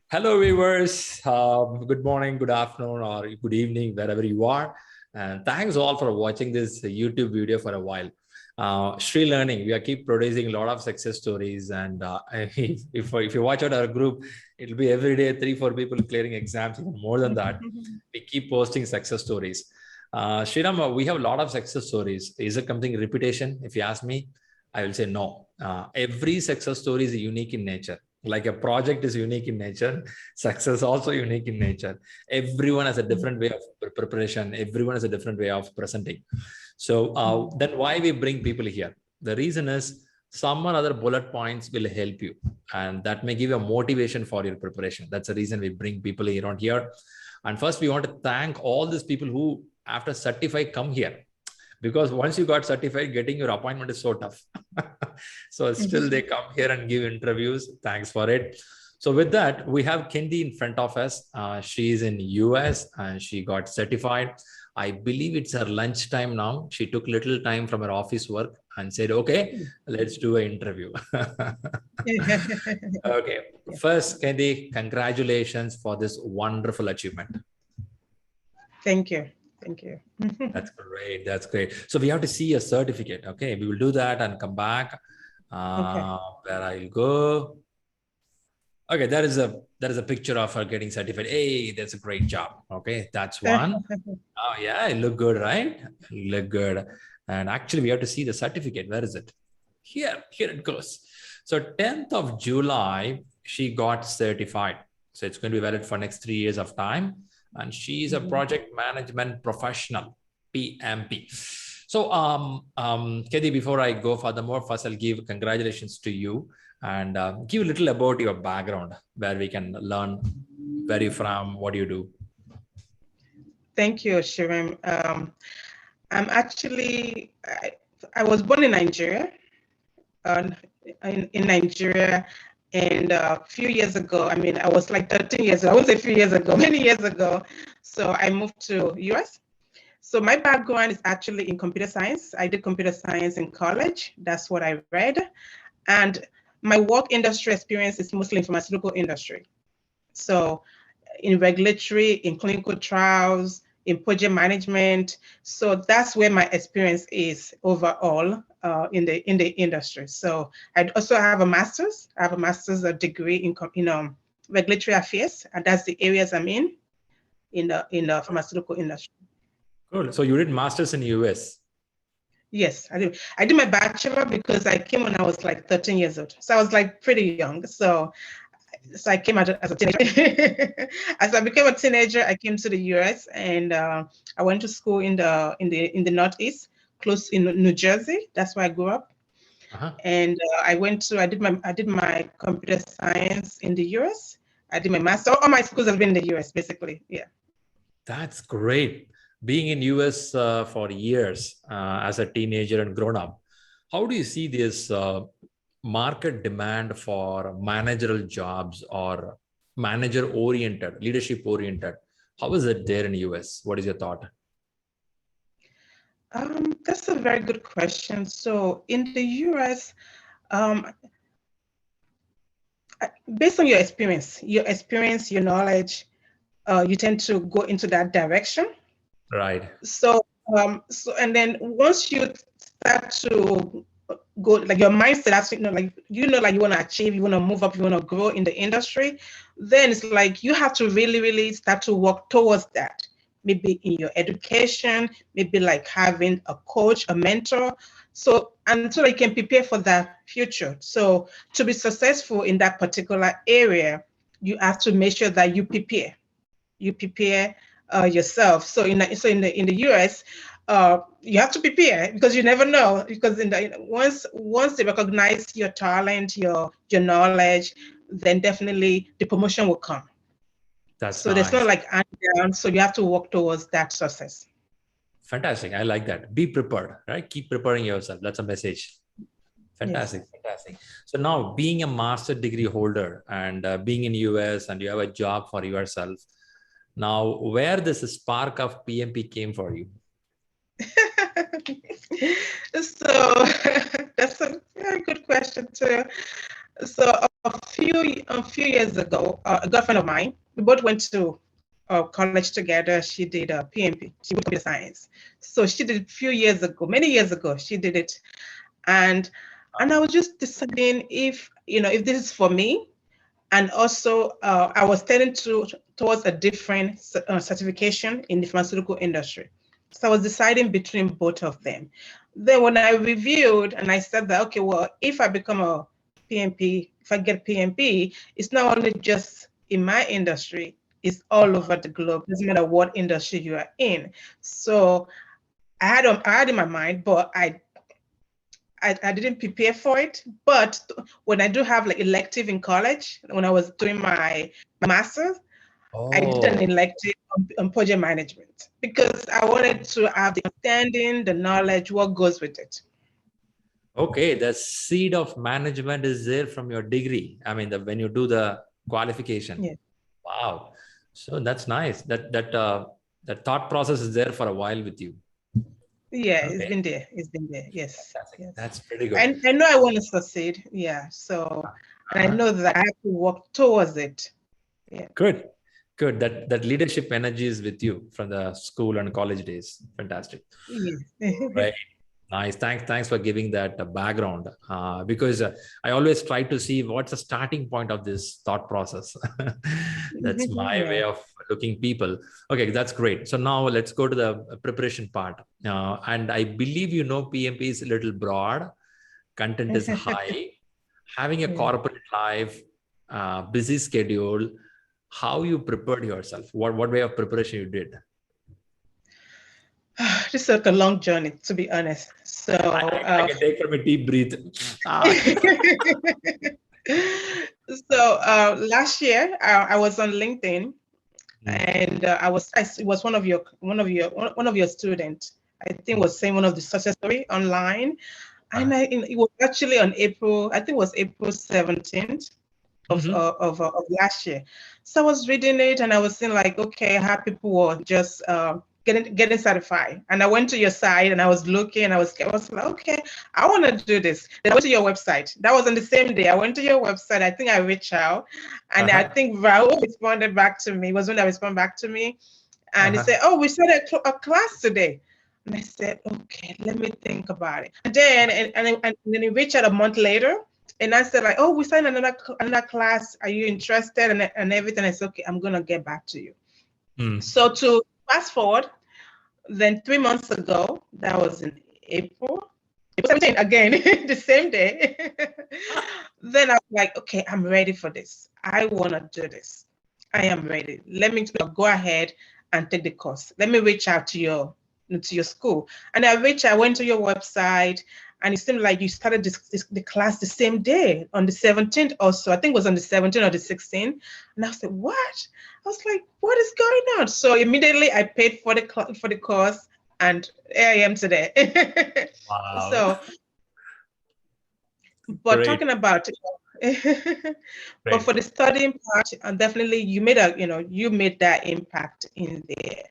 Hello, viewers. Good morning, good afternoon, or good evening, wherever you are. And thanks all for watching this YouTube video for a while. ShriLearning, we are keep producing a lot of success stories. And if you watch out our group, it'll be every day 3-4 people clearing exams, even more than that. We keep posting success stories. Sriram, we have a lot of success stories. Is it something repetition? If you ask me, I will say no. Every success story is unique in nature. Like a project is unique in nature, success also unique in nature. Everyone has a different way of preparation. Everyone has a different way of presenting. So then why we bring people here? The reason is some or other bullet points will help you, and that may give you a motivation for your preparation. That's the reason we bring people around here. And first, we want to thank all these people who, after certify, come here. Because once you got certified, getting your appointment is so tough. So still they come here and give interviews. Thanks for it. So with that, we have Kehinde in front of us. She is in US and she got certified. I believe it's her lunchtime now. She took little time from her office work and said, okay, let's do an interview. Okay. First, Kehinde, congratulations for this wonderful achievement. Thank you. Thank you. That's great. That's great. So we have to see a certificate. Okay. We will do that and come back. Okay. Where I'll go. Okay. There is a picture of her getting certified. Hey, that's a great job. Okay. That's one. Oh yeah. It look good, right? Look good. And actually we have to see the certificate. Where is it? Here it goes. So 10th of July, she got certified. So it's going to be valid for next 3 years of time. And she's a project management professional, PMP. So, Kehinde, before I go furthermore, first I'll give congratulations to you and give a little about your background, where we can learn where you're from, what do you do. Thank you, Shriram. I'm actually, I was born in Nigeria, in Nigeria. And a few years ago, I was like 13 years ago, I won't say a few years ago, many years ago. So I moved to US. So my background is actually in computer science. I did computer science in college. That's what I read. And my work industry experience is mostly in pharmaceutical industry. So in regulatory, in clinical trials, in project management. So that's where my experience is overall in the industry. So I also have a master's. I have a master's degree in regulatory affairs, and that's the areas I'm in the pharmaceutical industry. Cool. So you did masters in US. Yes, I did. I did my bachelor because I came when I was like 13 years old. So I was like pretty young. So I came out as a teenager. As I became a teenager, I came to the US and I went to school in the Northeast, close in New Jersey. That's where I grew up. And I did my computer science in the US. I did my master. All my schools have been in the US, basically. Yeah. That's great. Being in US for years as a teenager and grown up, how do you see this market demand for managerial jobs or manager oriented, leadership oriented? How is it there in the US? What is your thought? That's a very good question. So in the US, based on your experience, your knowledge, you tend to go into that direction. Right. So and then once you start to go, like your mindset has to, like you want to achieve, you want to move up, you want to grow in the industry, then it's like you have to really, really start to work towards that. Maybe in your education, maybe like having a coach, a mentor. So until you can prepare for that future. So to be successful in that particular area, you have to make sure that you prepare. You prepare yourself. So in the US, you have to prepare because you never know. Because once they recognize your talent, your knowledge, then definitely the promotion will come. That's so nice. There's no like down. So you have to work towards that success. Fantastic. I like that. Be prepared, right? Keep preparing yourself. That's a message. Fantastic. Yes. Fantastic. So now being a master degree holder and being in US and you have a job for yourself, now where this spark of PMP came for you? So that's a very good question too. So a few years ago, a girlfriend of mine, we both went to college together. She did a PMP. She did computer science. So she did it a few years ago, many years ago. She did it, and I was just deciding if this is for me, and also I was tending towards a different certification in the pharmaceutical industry. So I was deciding between both of them. Then when I reviewed and I said that, okay, well, if I become a PMP, if I get PMP, it's not only just in my industry, it's all over the globe. It doesn't matter what industry you are in. So I had in my mind, but I didn't prepare for it. But when I do have like elective in college, when I was doing my master's, I did an Oh, elective on project management because I wanted to have the understanding, the knowledge, what goes with it. okay. The seed of management is there from your degree. I mean, when you do the qualification. Yeah, Wow. So that's nice. That thought process is there for a while with you. yeah, it's Okay. been there. It's been there. Yes, Fantastic. yes. That's pretty good. I know I want to succeed. Yeah. So, and I Uh-huh. know that I have to work towards it. Yeah. Good. Good. That leadership energy is with you from the school and college days. Fantastic. Yes. Right. Nice. Thanks for giving that background. Because I always try to see what's the starting point of this thought process. That's my way Yeah. of looking people. Okay, that's great. So now let's go to the preparation part. And I believe PMP is a little broad, content is high, having a Yeah. corporate life, busy schedule. How you prepared yourself? What way of preparation you did? This is like a long journey, to be honest. So, I can take from a deep breath. Ah. last year I was on LinkedIn, and it was one of your students. I think was saying one of the success story online, and it was actually on April. I think it was April 17th of last year. So I was reading it and I was saying like, okay, how people were just getting certified. And I went to your site and I was looking and I was like, okay, I want to do this. Then I went to your website. That was on the same day. I went to your website. I think I reached out, and I think Raul responded back to me. It was when I responded back to me, and he said, oh, we started a class today. And I said, okay, let me think about it. And then he reached out a month later, and I said like, oh, we signed another class. Are you interested? And everything. I said, okay, I'm gonna get back to you. So to fast forward, then 3 months ago, that was in April 17 again, the same day. Then I was like, okay, I'm ready for this. I wanna do this. I am ready. Let me go ahead and take the course. Let me reach out to your school. And I went to your website, and it seemed like you started the class the same day on the 17th or so. I think it was on the 17th or the 16th. And I said, what? I was like, what is going on? So immediately I paid for the course, and here I am today. Wow. So, but Great. talking about but for Great. the studying part, and definitely you made that impact in there.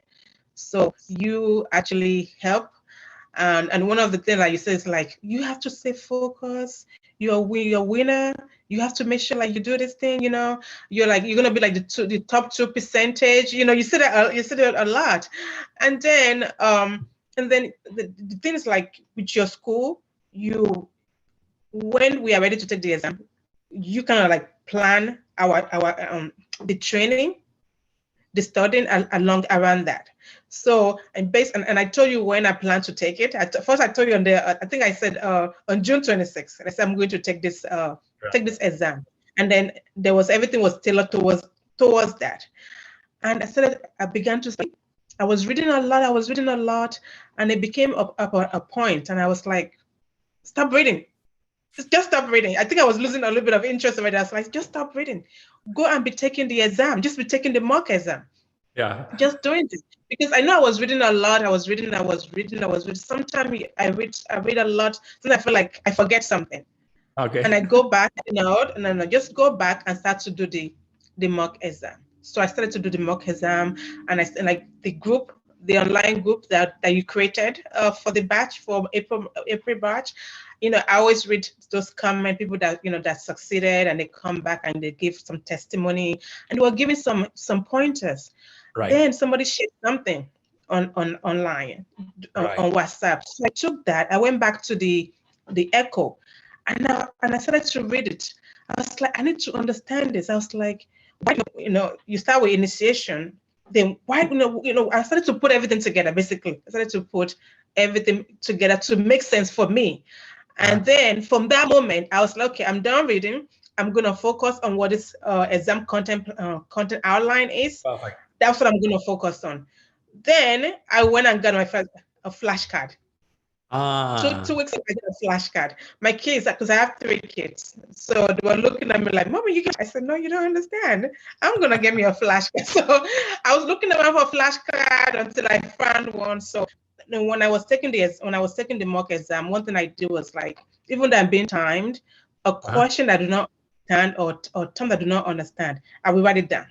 So you actually help. And one of the things like you said is like, you have to stay focused. You're a winner. You have to make sure like you do this thing. You're gonna be like the top 2%. You said that a lot. And then the thing is like with your school, when we are ready to take the exam, you kind of like plan our the training, the studying along around that. So and I told you when I plan to take it. First I told you I think I said on June 26th. I said I'm going to take this exam, and then everything was tailored towards that. And I began to study. I was reading a lot, and it became a point, and I was like, stop reading. Just stop reading. I think I was losing a little bit of interest already. I was like, just stop reading. Go and be taking the exam. Just be taking the mock exam. Yeah. Just doing it. Because I know I was reading a lot. I was reading. Sometimes I read a lot. Then I feel like I forget something. And Okay. I go back, and then I just go back and start to do the mock exam. So I started to do the mock exam, and like the online group that you created for the batch, for April batch. I always read those comment people that, that succeeded and they come back and they give some testimony and they were giving some pointers. Right. Then somebody shared something online on WhatsApp. So I took that, I went back to the echo and I started to read it. I was like, I need to understand this. I was like, why, you start with initiation, then why, I started to put everything together, basically. I started to put everything together to make sense for me. And then from that moment, I was like, okay, I'm done reading. I'm going to focus on what this exam content outline is. Perfect. That's what I'm going to focus on. Then I went and got my first flashcard. 2 weeks ago, I got a flashcard. My kids, because I have 3 kids, so they were looking at me like, "Mommy, you get." I said, "No, you don't understand. I'm gonna get me a flashcard." So I was looking around for a flashcard until I found one. So when I was taking the mock exam, one thing I did was like, even though I'm being timed, a question that I do not understand or term that I do not understand, I will write it down.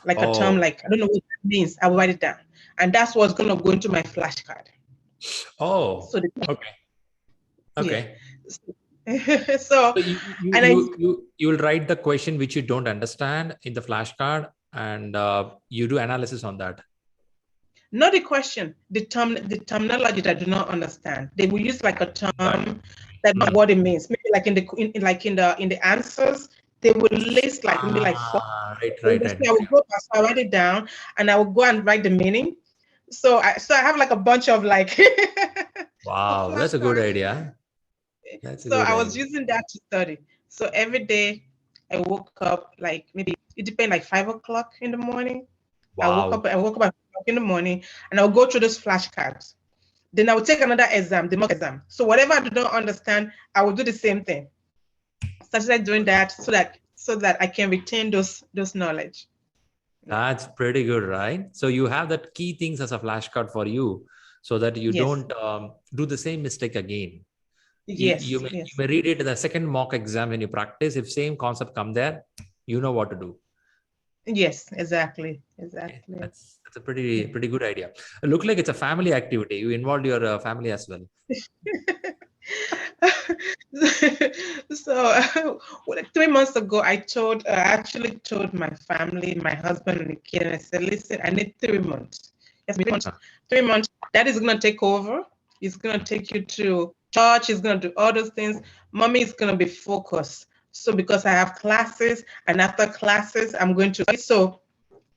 Like a term, like I don't know what it means, I will write it down, and that's what's gonna go into my flashcard. Oh, so okay. Yeah. So you will write the question which you don't understand in the flashcard, and you do analysis on that. Not the question, the terminology that I do not understand. They will use like a term that not what it means. Maybe like in the answers, they will list like maybe like 4. Right. I will go back, so I write it down, and I will go and write the meaning. So I have like a bunch of like. Wow, that's a good idea. I was using that to study. So every day I woke up like maybe it depends like 5 o'clock in the morning. Wow. I woke up at 5 o'clock in the morning and I'll go through those flashcards. Then I will take another exam, the mock exam. So whatever I do not understand, I will do the same thing. Started doing that so that I can retain those knowledge. That's pretty good, right? So you have that key things as a flashcard for you, so that you don't do the same mistake again. Yes, you may read it in the second mock exam when you practice. If same concept come there, you know what to do. Yes, exactly. That's a pretty good idea. It looks like it's a family activity. You involved your family as well. So 3 months ago, I actually told my family, my husband and the kid, and I said, listen, I need 3 months. Yes, 3 months. 3 months. Dad is going to take over. He's going to take you to church. He's going to do all those things. Mommy is going to be focused. So because I have classes, and after classes, I'm going to. So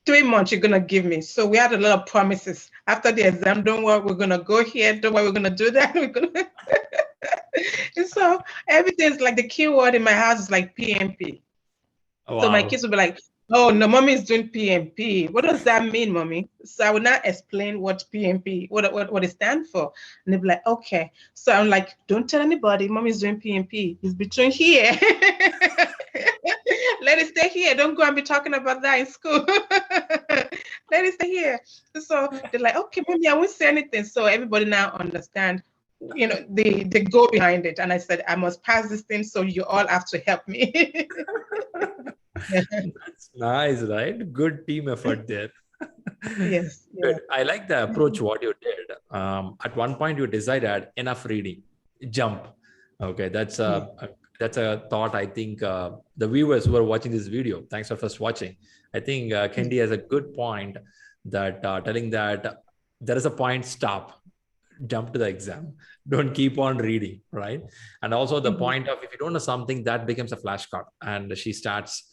3 months you're going to give me. So we had a lot of promises. After the exam, don't worry, we're going to go here. Don't worry, we're going to do that. We're going to. And so everything's like the keyword in my house is like PMP. Wow. So my kids will be like, oh, no, mommy is doing PMP. What does that mean, mommy? So I will not explain what PMP, what it stands for. And they'll be like, okay. So I'm like, don't tell anybody, mommy is doing PMP. It's between here. Let it stay here. Don't go and be talking about that in school. Let it stay here. So they're like, okay, mommy, I won't say anything. So everybody now understand, the goal behind it. And I said, I must pass this thing, so you all have to help me. That's nice, right? Good team effort there. Yes. Yeah. I like the approach what you did. At one point you decided enough reading, jump. Okay, that's a thought. I think the viewers who are watching this video, thanks for first watching. I think Kehindes has a good point that telling that there is a point, stop, jump to the exam, don't keep on reading, right? And also the point of, if you don't know something, that becomes a flashcard, and she starts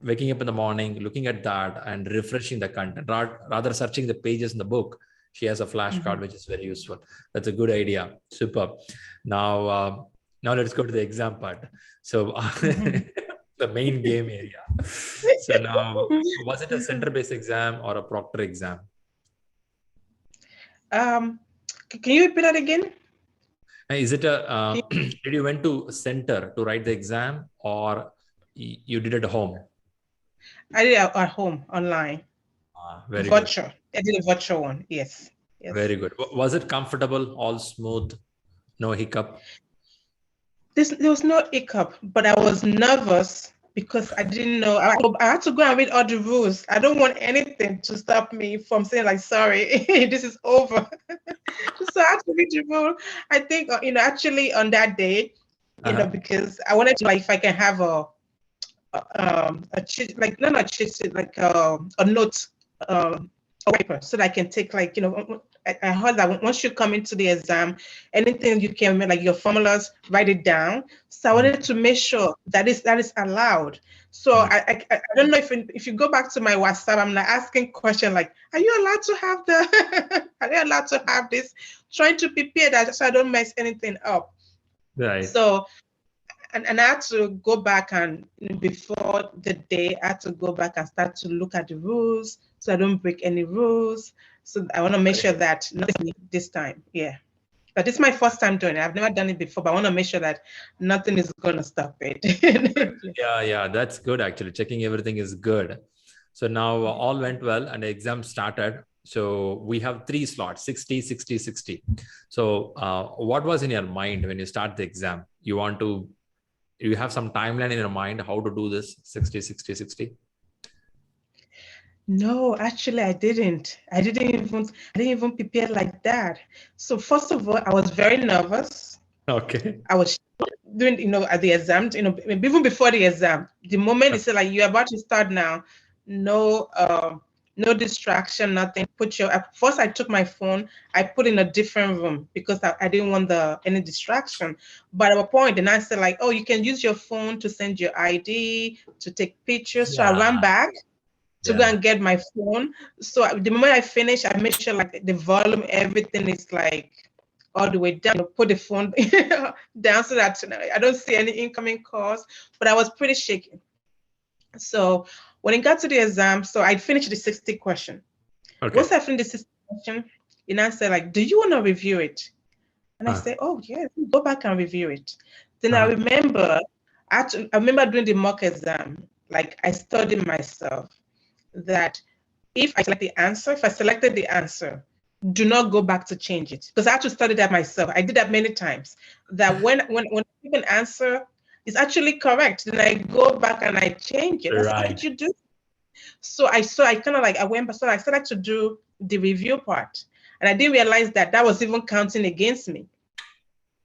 waking up in the morning, looking at that and refreshing the content rather searching the pages in the book. She has a flashcard, which is very useful. That's a good idea. Super. Now let's go to the exam part. So the main game area. So now, was it a center-based exam or a Proctor exam? Can you repeat that again? Is it a did you went to center to write the exam, or you did it at home? I did it at home, online. Very virtual. Good. I did a virtual one. Yes. Very good. Was it comfortable? All smooth? No hiccup? There was no hiccup, but I was nervous because I didn't know. I had to go and read all the rules. I don't want anything to stop me from saying like, sorry, this is over. So I had to read the rule. I think, actually on that day, because I wanted to, like, if I can have a cheat, like not a cheat sheet, like a note, a paper, so that I can take, like, I heard that once you come into the exam, anything you can, like your formulas, write it down. So I wanted to make sure that is allowed. So I don't know if you go back to my WhatsApp, I'm not asking question like, are you allowed to have the are they allowed to have this? Trying to prepare that so I don't mess anything up. Right. So and I had to go back, and before the day, I had to go back and start to look at the rules so I don't break any rules. So I want to make sure that nothing this time. Yeah. But this is my first time doing it. I've never done it before, but I want to make sure that nothing is going to stop it. Yeah, that's good actually. Checking everything is good. So now all went well and the exam started. So we have 3 slots, 60, 60, 60. So what was in your mind when you start the exam? You have some timeline in your mind how to do this 60, 60, 60? No, actually, I didn't. I didn't even prepare like that. So first of all, I was very nervous. Okay. I was doing, at the exam, even before the exam, the moment it's like you're about to start now, no, no distraction, nothing. First I took my phone, I put in a different room because I didn't want any distraction. But at a point, then I said like, oh, you can use your phone to send your ID, to take pictures. So I ran back to go and get my phone. So the moment I finished, I made sure like the volume, everything is like all the way down, put the phone down so that I don't see any incoming calls, but I was pretty shaky. So when it got to the exam, so I finished the 60 question. Okay. Once I finished the 60 question, the answer said like, do you want to review it? And I said, oh yeah, go back and review it. Then I remember doing the mock exam, like I studied myself that if I selected the answer, do not go back to change it, because I had to study that myself. I did that many times. That when I pick an answer is actually correct, then I go back and I change it. That's how did you do? So I kind of like I went, so I started to do the review part, and I didn't realize that was even counting against me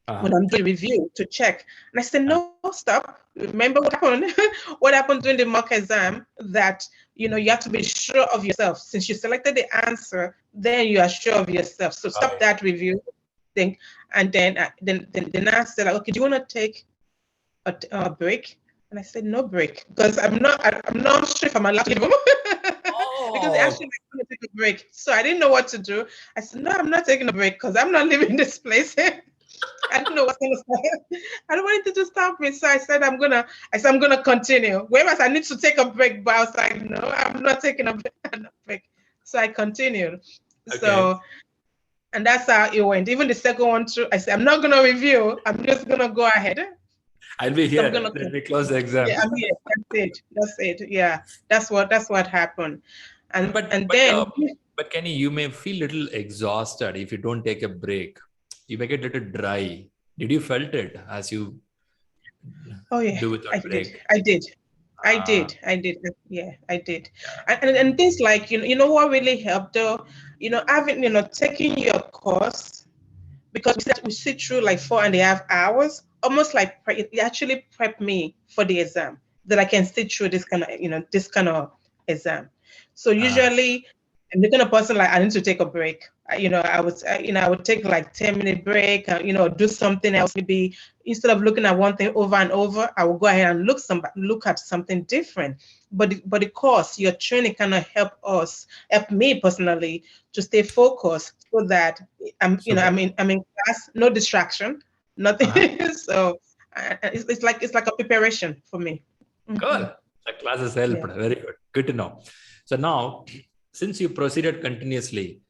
when I'm doing review to check. And I said, no, stop. Remember what happened? What happened during the mock exam? That you have to be sure of yourself. Since you selected the answer, then you are sure of yourself. So stop that review thing. And then I said, like, okay, do you want to take a break? And I said, no break, because I'm not sure if I'm allowed to give them. Because they actually want to take a break. So I didn't know what to do. I said, no, I'm not taking a break because I'm not leaving this place. I don't know what's gonna stop. I don't want it to stop me. So I said I'm gonna continue. Whereas I need to take a break, but I was like, no, I'm not taking a break. So I continued. Okay. So, and that's how it went. Even the second one too, I said I'm not gonna review. I'm just gonna go ahead. I'll be here. Let me close the exam. Yeah, I'm here. That's it. Yeah, that's what happened. But Kenny, you may feel a little exhausted if you don't take a break. You make it a little dry. Did you felt it as you do without break? I did. Yeah, I did. And things like, what really helped though, having, taking your course, because we sit through like 4.5 hours, almost like it actually prepped me for the exam, that I can sit through this kind of exam. So usually I'm the kind of person like I need to take a break. I would take like 10-minute break, do something else. Maybe instead of looking at one thing over and over, I will go ahead and look at something different. But the course, your training kind of help me personally to stay focused, so that I'm in class, no distraction, nothing. So it's like a preparation for me. Good. The classes helped. Yeah. Very good. Good to know. So now, since you proceeded continuously,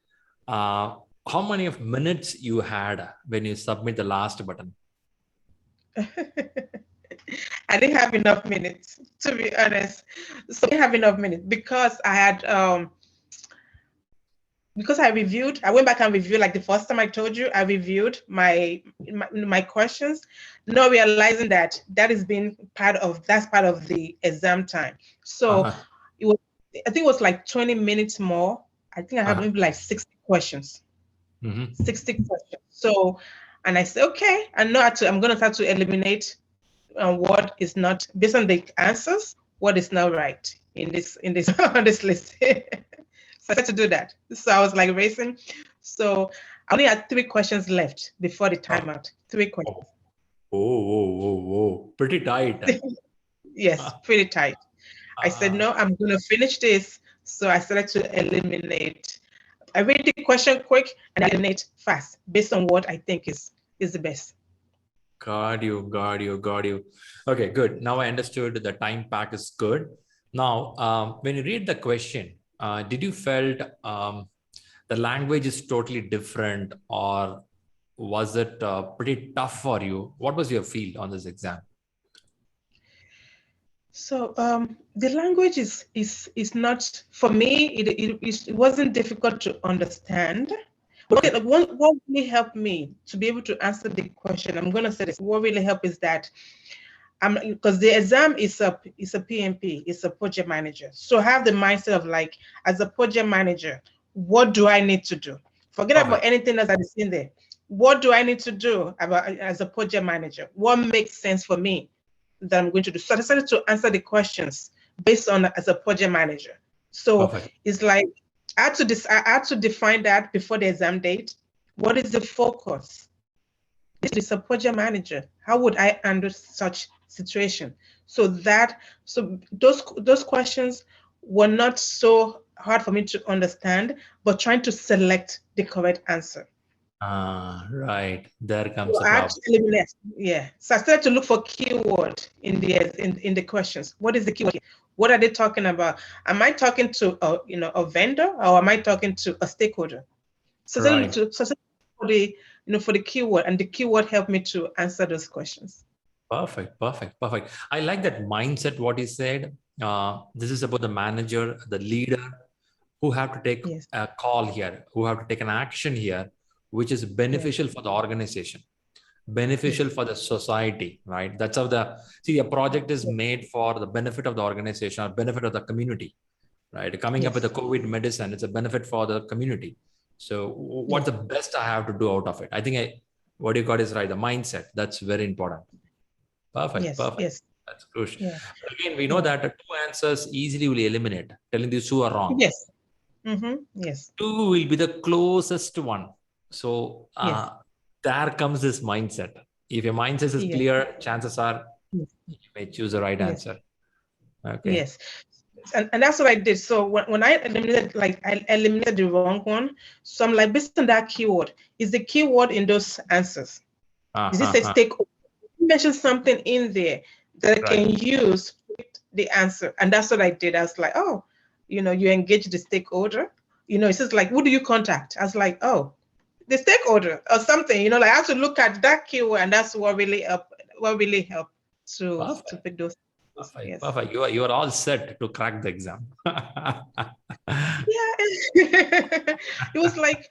how many of minutes you had when you submit the last button? I didn't have enough minutes, to be honest. So I didn't have enough minutes because I had because I went back and reviewed, like the first time I told you, I reviewed my questions, not realizing that that's part of the exam time. So Uh-huh. I think it was like 20 minutes more. I think I have Uh-huh. maybe like 60 questions. Mm-hmm. 60 questions. So, and I said, okay, I'm going to start to eliminate what is not, based on the answers, what is not right in this on this list. So I had to do that. So I was like racing. So I only had 3 questions left before the timeout. 3 questions. Oh. Pretty tight. Yes, pretty tight. I said, no, I'm going to finish this. So I started to eliminate. I read the question quick and I eliminate fast based on what I think is the best. Got you. Okay, good. Now I understood the time pack is good. Now, when you read the question, did you felt the language is totally different, or was it pretty tough for you? What was your feel on this exam? So the language is not, for me, it wasn't difficult to understand. But okay, what really helped me to be able to answer the question, I'm going to say this, what really helped is that because the exam is a PMP, it's a project manager. So have the mindset of like, as a project manager, what do I need to do? Forget about anything else that is in there. What do I need to do as a project manager? What makes sense for me that I'm going to do? So I decided to answer the questions based on as a project manager. So it's like I had to define that before the exam date. What is the focus? This is a project manager. How would I handle such situation? So those questions were not so hard for me to understand, but trying to select the correct answer. Right. There So comes the I had problem. to eliminate, yeah. So I started to look for keyword in the questions. What is the keyword here? What are they talking about? Am I talking to a vendor, or am I talking to a stakeholder? So then for the for the keyword, and the keyword helped me to answer those questions. Perfect. I like that mindset, what he said. This is about the manager, the leader, who have to take a call here, who have to take an action here, which is beneficial for the organization, beneficial for the society, right? That's how a project is made for the benefit of the organization or benefit of the community, right? Coming up with the COVID medicine, it's a benefit for the community. So what's the best I have to do out of it? I think what you got is right. The mindset, that's very important. Perfect. That's crucial. But again, we know that 2 answers easily will eliminate. Telling these 2 are wrong. Yes. 2 will be the closest one. So there comes this mindset. If your mindset is clear, chances are you may choose the right answer. Okay. Yes. And that's what I did. So when I eliminated the wrong one. So I'm like, based on that keyword, is the keyword in those answers? Is this a stakeholder? You mentioned something in there that I can use with the answer. And that's what I did. I was like, oh, you engage the stakeholder. It's just like, who do you contact? I was like, oh, the stakeholder or something. I have to look at that keyword, and that's what really helped. To pick those. Perfect. You are all set to crack the exam. It was like,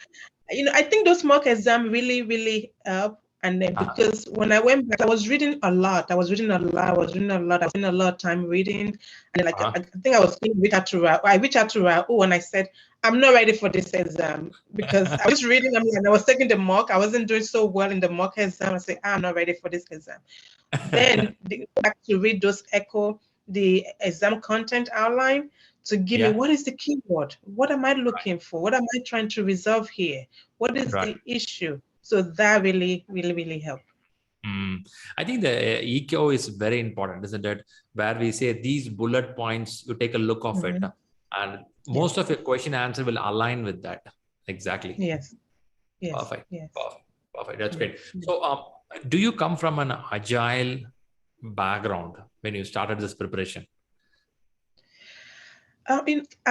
I think those mock exam really help. And then because when I went back, I was reading a lot. I was spending a lot of time reading. And I think I was reach out to Raul. I reached out to Raul and I said, I'm not ready for this exam because I was reading. I was taking the mock. I wasn't doing so well in the mock exam. I said, I'm not ready for this exam. Then back to read the exam content outline to give me what is the keyword? What am I looking for? What am I trying to resolve here? What is the issue? So that really helped. I think the EQ is very important, isn't it? Where we say these bullet points, you take a look of it, and most of your question answer will align with that. Exactly. Yes. Perfect. That's great. So, do you come from an agile background when you started this preparation? I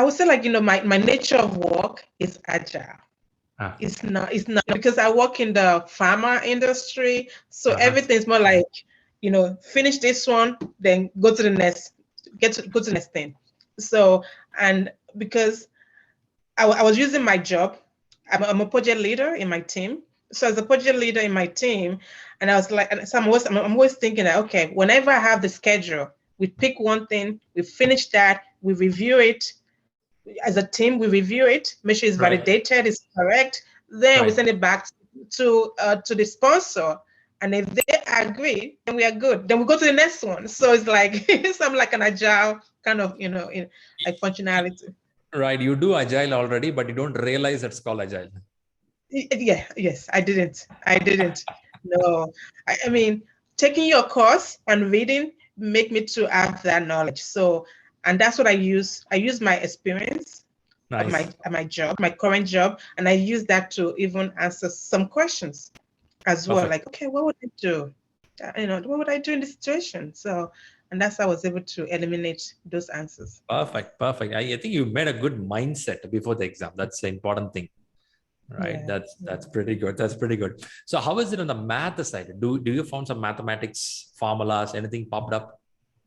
would say, my nature of work is agile. It's not because I work in the pharma industry, so everything's more like, finish this one, then go to the next, go to the next thing. So, and because I was using my job I'm a project leader in my team. So as a project leader in my team, and I was like, so I'm always thinking that, okay, whenever I have the schedule, we pick one thing, we finish that, we review it as a team, we review it, make sure it's validated, it's correct, then we send it back to the sponsor. And if they agree, then we are good. Then we go to the next one. So it's like something like an agile kind of, in like functionality. Right. You do agile already, but you don't realize it's called agile. Yeah. Yes, I didn't. No, I mean, taking your course and reading make me to have that knowledge. So, and that's what I use. I use my experience at my job, my current job, and I use that to even answer some questions as well. Like, okay, what would I do? What would I do in this situation? So, and that's how I was able to eliminate those answers. Perfect. I think you made a good mindset before the exam. That's the important thing, right? Yeah. That's pretty good. So how is it on the math side? Do you found some mathematics formulas, anything popped up,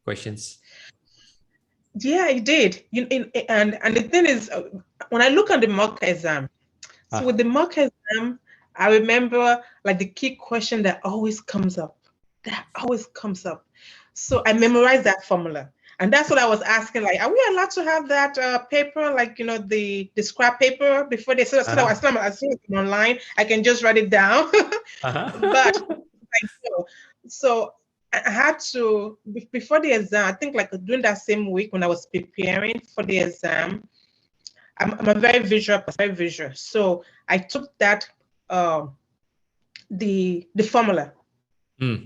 questions? Yeah, I did. And the thing is, when I look at the mock exam, so with the mock exam, I remember like the key question that always comes up. So I memorized that formula. And that's what I was asking, like, are we allowed to have that paper, like, the scrap paper before they said, as soon as I'm online, I can just write it down. But so I had to, before the exam, I think like during that same week when I was preparing for the exam, I'm a very visual. So I took that, the formula.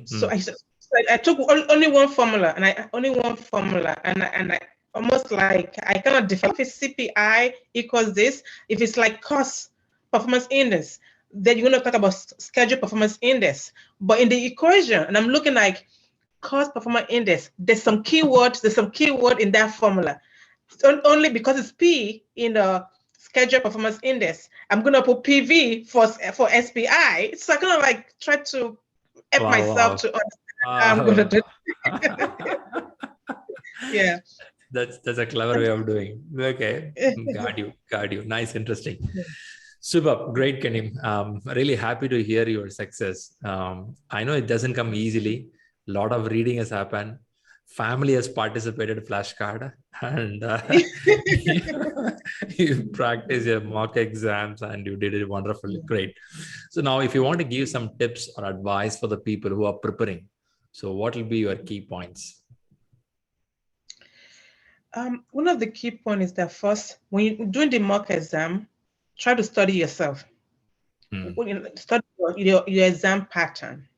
So I took only one formula, and I almost like I cannot define if it's CPI equals this. If it's like cost performance index, then you're going to talk about schedule performance index. But in the equation, and I'm looking like cost performance index, there's some keyword in that formula. Only because it's P in the schedule performance index, I'm going to put PV for SPI. So I kind of like try to help myself to understand how I'm going to do it. Yeah. That's a clever way of doing. Okay. Got you. Nice, interesting. Super, great, Kenim. Really happy to hear your success. I know it doesn't come easily. A lot of reading has happened. Family has participated in flashcard, and you practice your mock exams, and you did it wonderfully. Great. So now, if you want to give some tips or advice for the people who are preparing, so what will be your key points? One of the key points is that first, when you're doing the mock exam, try to study yourself. Study your exam pattern.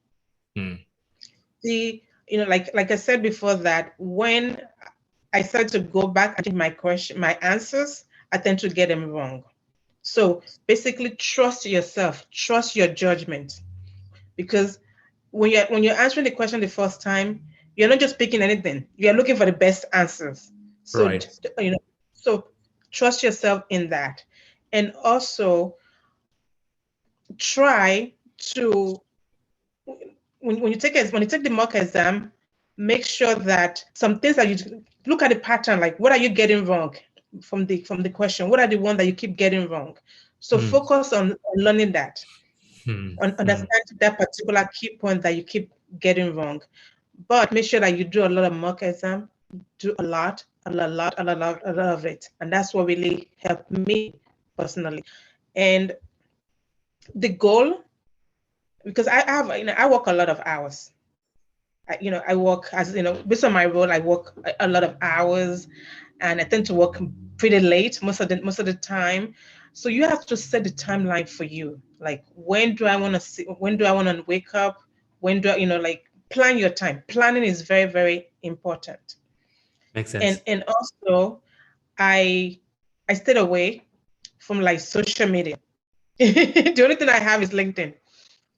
Like I said before, that when I started to go back and change my answers, I tend to get them wrong. So basically, trust yourself, trust your judgment, because when you're answering the question the first time, you're not just picking anything. You're looking for the best answers. So so trust yourself in that, and also try to, when you take the mock exam, make sure that some things that you look at the pattern, like what are you getting wrong from the question? What are the ones that you keep getting wrong? So focus on learning that, understand that particular key point that you keep getting wrong. But make sure that you do a lot of mock exam, do a lot of it, and that's what really helped me personally. And the goal, because I work a lot of hours. I work based on my role, I work a lot of hours, and I tend to work pretty late most of the time. So you have to set the timeline for you. Like, when do I want to wake up? When do I, plan your time. Planning is very, very important. Makes sense. And also, I stayed away from like social media. The only thing I have is LinkedIn.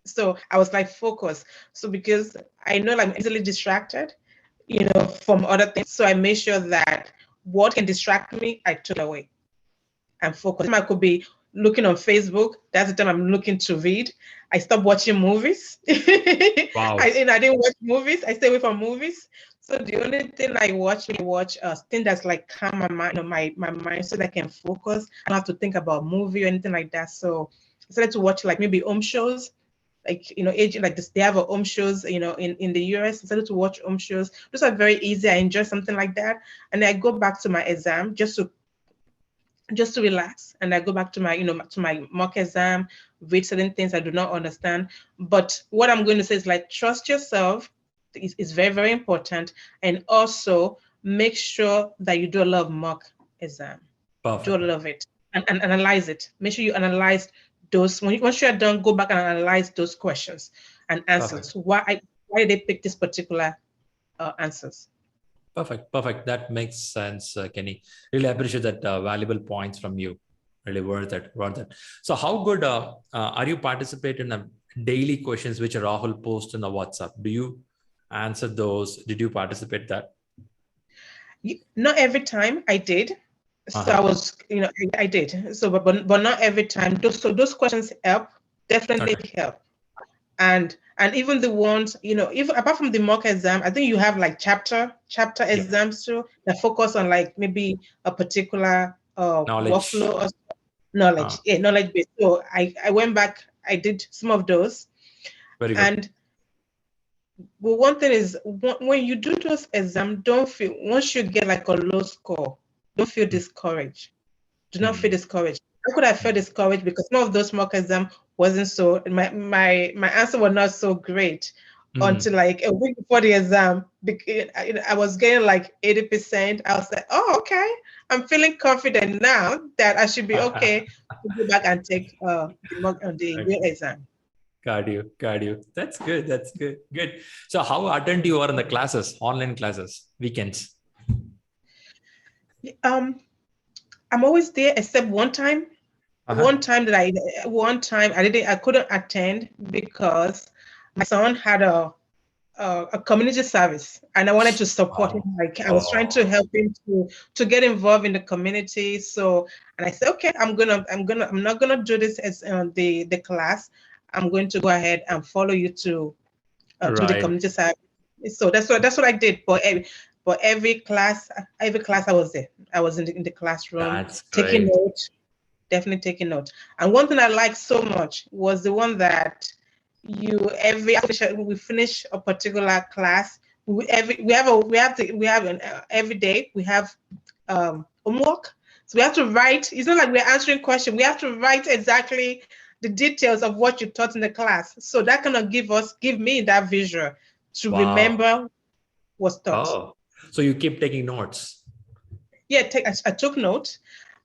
So I was like focused. So because I know I'm easily distracted, from other things. So I made sure that what can distract me, I took away and focus. I could be looking on Facebook. That's the time I'm looking to read. I stopped watching movies. Wow. I didn't watch movies. I stay away from movies. So the only thing I watch thing that's like calm my mind, my mind, so that I can focus. I don't have to think about movie or anything like that. So I started to watch like maybe home shows, like age like this. They have a home shows, in the US. I started to watch home shows. Those are very easy. I enjoy something like that, and I go back to my exam just to relax, and I go back to my to my mock exam, read certain things I do not understand. But what I'm going to say is like trust yourself is very, very important, and also make sure that you do a lot of mock exam. Do a Perfect. lot of it, and analyze it. Make sure you analyze those. Once you're done, go back and analyze those questions and answers. Perfect. Why did they pick this particular answers? Perfect. Perfect. That makes sense, Kenny. Really appreciate that valuable points from you. Really worth it. Worth it. So, how good are you participating in the daily questions which Rahul posts in the WhatsApp? Do you answer those? Did you participate that? Not every time I did. So I Uh-huh. was, I did. So, but not every time. Those questions help, definitely Okay. help. And even the ones, even apart from the mock exam, I think you have like chapter Yeah. exams too that focus on like maybe a particular Knowledge. workflow or knowledge. Uh, Yeah, knowledge base. So I went back, I did some of those. very good. And but one thing is when you do those exams, don't feel once you get like a low score, don't feel Mm, discouraged. Do not feel mm, discouraged. How could I feel mm, discouraged? Because some of those mock exam wasn't so my answer was not so great mm. until like a week before the exam. I was getting like 80%. I was like, oh, okay. I'm feeling confident now that I should be okay to go back and take the real Okay. exam. Got you. Got you. That's good. That's good. Good. So, how attentive you are in the classes, online classes, weekends? Um, I'm always there except one time. Uh-huh. One time I couldn't attend because my son had a community service, and I wanted to support him. Oh, Like I was trying to oh, help him to get involved in the community. So, and I said, okay, I'm not gonna do this as the class. I'm going to go ahead and follow you to the right. community service. So that's what I did for every class I was there. I was in the classroom That's taking great. notes, definitely taking notes. And one thing I liked so much was the one that after we finish a particular class, every day we have homework. So we have to write. It's not like we're answering questions. We have to write exactly the details of what you taught in the class. So that kind of give me that visual to Wow. remember what's taught. Oh, so you keep taking notes. Yeah, I took notes,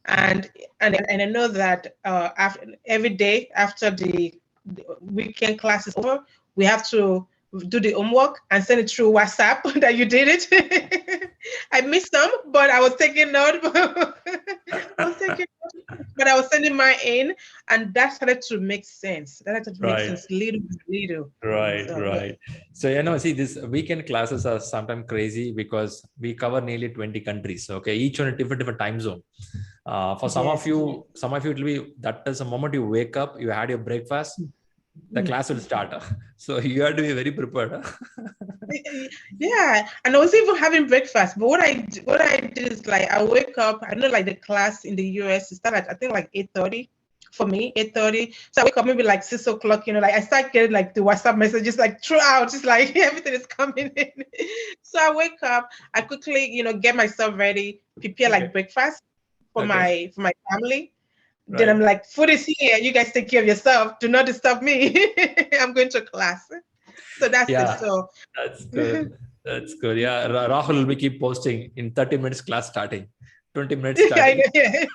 and I know that after every day after the weekend class is over, we have to do the homework and send it through WhatsApp that you did it. I missed some, but I was taking note. I was taking note, but I was sending mine in, and that started to make sense. That started to make Right. sense little by little. Right, So yeah. right. So, see, these weekend classes are sometimes crazy because we cover nearly 20 countries. Okay, each on a different time zone. For Yes. some of you, it will be that is the moment you wake up, you had your breakfast, the class will start. So you have to be very prepared. Yeah, and I was even having breakfast. But what I did is like I wake up. I know like the class in the US it start at I think like 8:30 for me, 8:30. So I wake up maybe like 6 o'clock. Like I start getting like the WhatsApp messages like throughout. It's like everything is coming in. So I wake up. I quickly get myself ready, prepare Okay, like breakfast for okay, my family. Then I'm right, like, food is here. You guys take care of yourself. Do not disturb me. I'm going to class. So that's it. yeah, So that's good. That's good. Yeah, Rahul will be keep posting in 30 minutes class starting, 20 minutes I starting. know, yeah.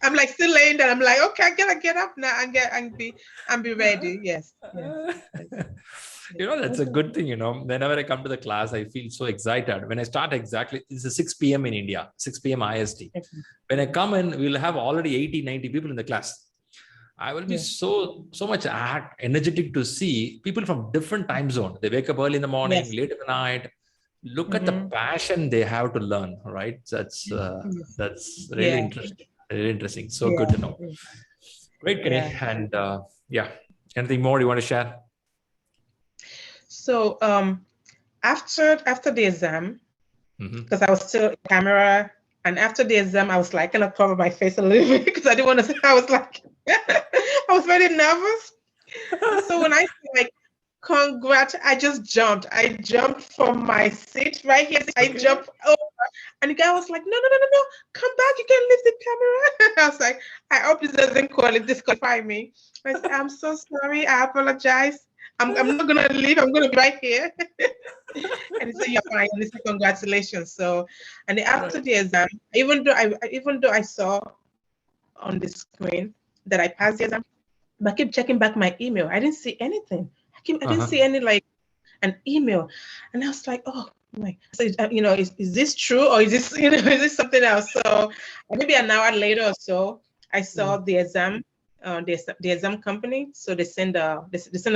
I'm like still laying there. I'm like, okay, I gotta get up now and be ready. Yes, yes, yes, yes. That's a good thing. Whenever I come to the class, I feel so excited. When I start exactly, it's a 6 p.m. in India, 6 p.m. IST. Okay. When I come in, we'll have already 80, 90 people in the class. I will be Yeah. so much energetic to see people from different time zone. They wake up early in the morning, Yes. late in the night. Look at the Mm-hmm. passion they have to learn. Right? Yes. That's really Yeah. interesting. Really interesting. So good Yeah. to know. Great, Kenny. Yeah. And yeah, anything more you want to share? So after the exam, because I was still in camera, and after the exam, I was like, gonna cover my face a little bit because I didn't want to say, I was like, I was very nervous. So when I like, congrats, I just jumped. I jumped from my seat right here. I jumped over. And the guy was like, no, come back. You can't leave the camera. I was like, I hope this doesn't disqualify me. I said, I'm so sorry. I apologize. I'm not going to leave. I'm going to be right here. And he said, you're fine. And he said, congratulations. So, and after the exam, even though I saw on the screen that I passed the exam, but I keep checking back my email. I didn't see anything. I didn't see any like an email, and I was like, oh my. So is this true or is this is this something else? So maybe an hour later or so, I saw the exam, the exam company. So they send a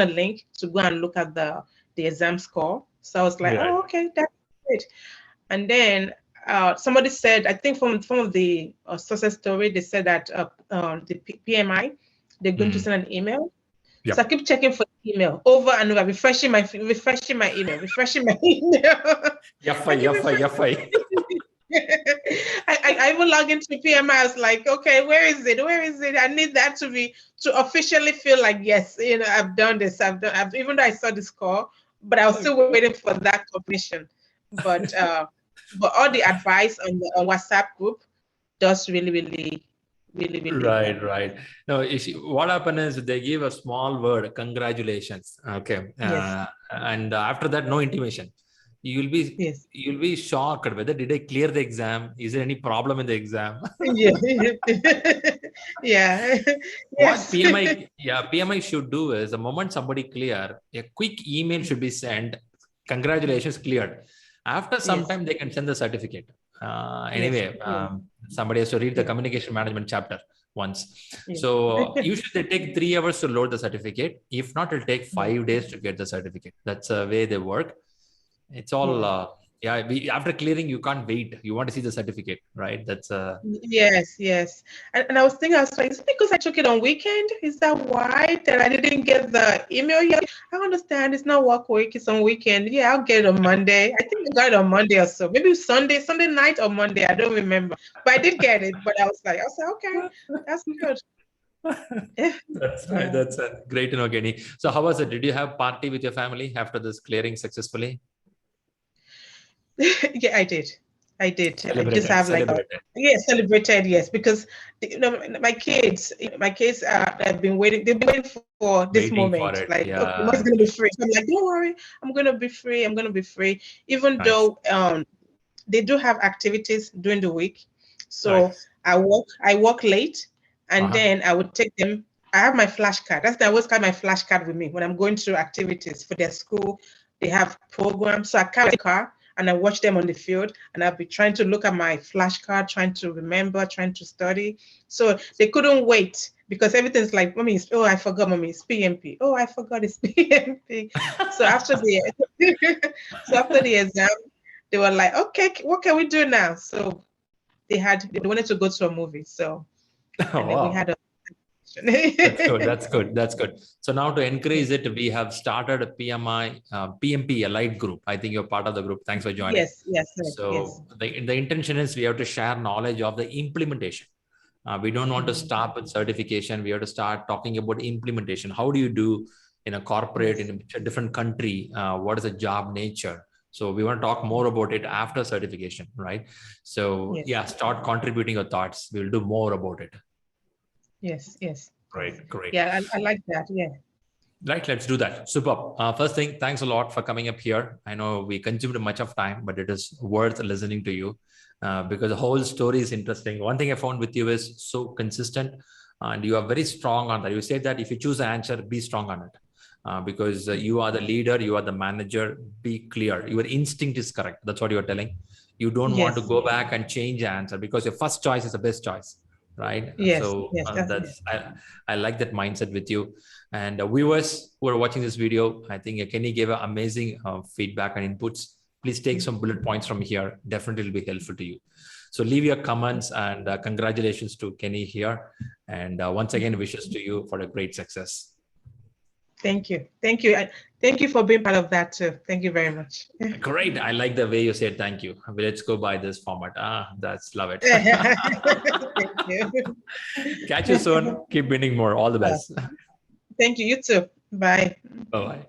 link to go and look at the exam score. So I was like, oh, okay, that's great. And then somebody said, I think from of the success story, they said that the PMI, they're going to send an email. So I keep checking for email over and over, refreshing my email. I even log into PMI. I was like, okay, where is it? I need that to officially feel like, yes, I've done this. Even though I saw the score, but I was still waiting for that confirmation. But all the advice on the WhatsApp group does really right. No, what happened is they give a small word, congratulations. Okay. And after that, no intimation. You'll be shocked whether did I clear the exam? Is there any problem in the exam? What PMI should do is the moment somebody clear, a quick email should be sent. Congratulations, cleared. After some time, they can send the certificate. Somebody has to read the communication management chapter once. So usually they take 3 hours to load the certificate. If not, it'll take 5 days to get the certificate. That's the way they work. It's all after clearing, you can't wait. You want to see the certificate, right? That's yes. And I was thinking, I was like, is it because I took it on weekend? Is that why that I didn't get the email yet? I understand it's not work week, it's on weekend. Yeah, I'll get it on Monday. I think I got it on Monday or so. Maybe Sunday night or Monday. I don't remember. But I did get it. But I was like, okay, that's good. That's right. That's great to know, Kenny. So how was it? Did you have party with your family after this clearing successfully? Yeah, I did. I just have celebrated, yes, because my kids have been waiting. They've been waiting for this moment. Okay, mom's gonna be free. So I'm like, don't worry, I'm gonna be free. Even though they do have activities during the week, so I work late, and then I would take them. I have my flashcard. I always carry my flashcard with me when I'm going to activities for their school. They have programs, so I carry the car. And I watch them on the field, and I'll be trying to look at my flashcard, trying to remember, trying to study. So they couldn't wait because everything's like, Mommy, I forgot, Mommy, it's PMP. Oh, I forgot it's PMP. So after the exam, they were like, okay, what can we do now? So they wanted to go to a movie. So then we had a That's good. So now to encourage it, we have started a PMI PMP Allied group. I think you're part of the group. Thanks for joining. Yes. So the intention is we have to share knowledge of the implementation. We don't want to stop with certification. We have to start talking about implementation. How do you do in a corporate, in a different country? What is the job nature? So we want to talk more about it after certification, right? So start contributing your thoughts. We'll do more about it. Yes. Great. Yeah, I like that. Yeah. Right, let's do that. Superb. First thing, thanks a lot for coming up here. I know we consumed much of time, but it is worth listening to you because the whole story is interesting. One thing I found with you is so consistent and you are very strong on that. You say that if you choose an answer, be strong on it because you are the leader, you are the manager, be clear. Your instinct is correct. That's what you're telling. You don't want to go back and change the answer because your first choice is the best choice. Right. So I like that mindset with you. And viewers who are watching this video, I think Kenny gave an amazing feedback and inputs. Please take some bullet points from here. Definitely will be helpful to you. So leave your comments and congratulations to Kenny here. And once again, wishes to you for a great success. Thank you. Thank you. Thank you for being part of that too. Thank you very much. Great. I like the way you said thank you. Let's go by this format. Love it. Thank you. Catch you soon. Keep winning more. All the best. Thank you. You too. Bye. Bye-bye.